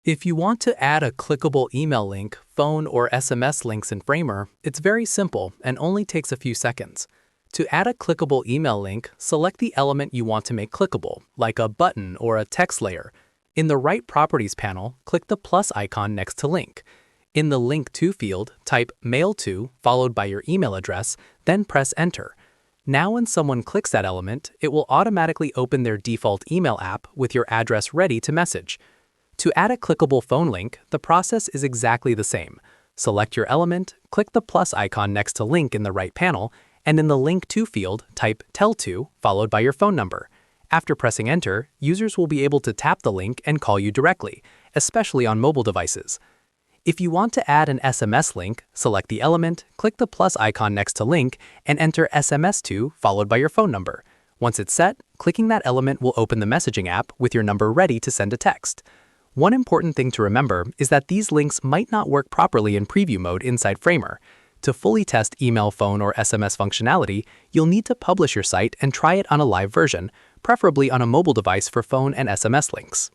If you want to add a clickable email link, phone, or SMS links in Framer, it's very simple and only takes a few seconds. To add a clickable email link, select the element you want to make clickable, like a button or a text layer. In the right Properties panel, click the plus icon next to Link. In the Link To field, type Mailto followed by your email address, then press Enter. Now when someone clicks that element, it will automatically open their default email app with your address ready to message. To add a clickable phone link, the process is exactly the same. Select your element, click the plus icon next to Link in the right panel, and in the Link To field, type Tell To followed by your phone number. After pressing Enter, users will be able to tap the link and call you directly, especially on mobile devices. If you want to add an SMS link, select the element, click the plus icon next to Link, and enter SMS to followed by your phone number. Once it's set, clicking that element will open the messaging app with your number ready to send a text. One important thing to remember is that these links might not work properly in preview mode inside Framer. To fully test email, phone, or SMS functionality, you'll need to publish your site and try it on a live version, preferably on a mobile device for phone and SMS links.